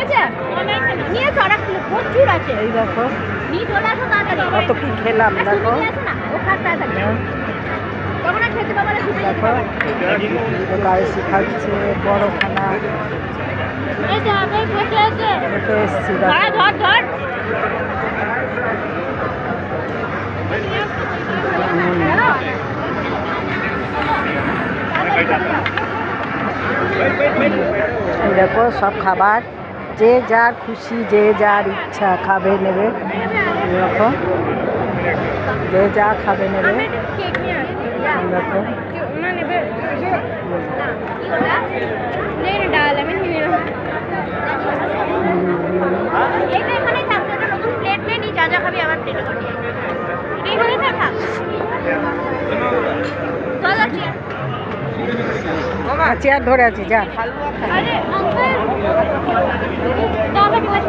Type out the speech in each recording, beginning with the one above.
আছে নিয়ে চড়া প্রচুর আছে। এই দেখো নিয়ে চলে আসো তাড়াতাড়ি। কত কি খেলাম দেখো। ও খাটটা থাকে তখন আর খেতে পাবো না। দেখো গায়ে শিখাচ্ছে বড় খানা। এই যে আমি বসে আছে দেখে এসছি ধর ধর ধর। দেখো সব খাবার যে যার খুশি যে যার ইচ্ছা খাবে নেবে। দেখো যে যা খাবে নেবে। দেখো ডাল আমি প্লেট নে নি যা যা খাবি আবার প্লেটে করে এইখানে থাক। চল আছে চেয়ার ধরে আছি যা। আরে আঙ্কেল দাদা ক্লাস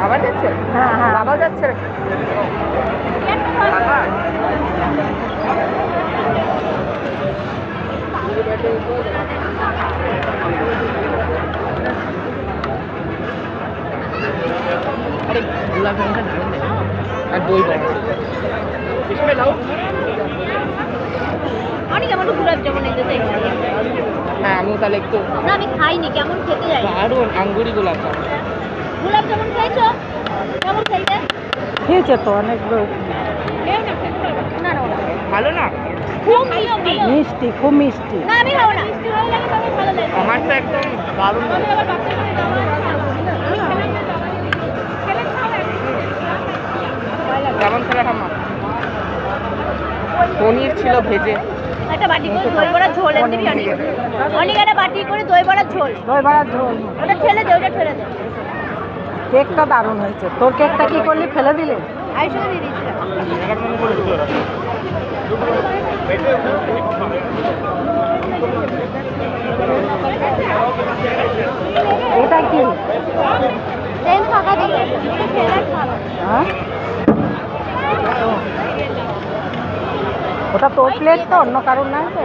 আবার যাচ্ছে? হ্যাঁ হ্যাঁ আবার যাচ্ছে। আর দই অনেক এমন গোলাপ জামুন নিতে চাই। হ্যাঁ আমিও তাহলে একটু। না আমি খাইনি কেমন খেতে যাই। দারুণ আঙ্গুরি গোলাপ জামুন। গোলাপ জামুন খাইছো কেমন খাইতে? খেয়েছে তো অনেকগুলো। না না ভালো না? খুব মিষ্টি মিষ্টি খুব মিষ্টি। না আমি খাবো না। মিষ্টি ভালো লাগে তবে ভালো লাগে। আমার তো একদম দারুণ। কেমন খেলা খামা? পনির ছিল ভেজে। একটা বাটি করে দই বড়া ঝোল এনে দিবি অনেক। অনেক একটা বাটি করে দই বড়া ঝোল। দই বড়ার ঝোল। ওটা ঠেলে দে ওটা ঠেলে দে। কেকটা দারুণ হয়েছে। তোর কেকটা কি করলি ফেলে দিলে? আইসো দিয়ে দিয়েছিলাম। এটা কি? তেল ফাঁকা দিয়ে ফেলার খাবার। হ্যাঁ ওটা তোর প্লেট তো অন্য কারণ নাই তো?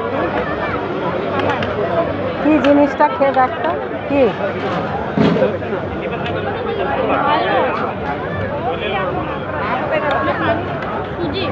কি জিনিসটা খেয়ে দেখতো কি? সুজি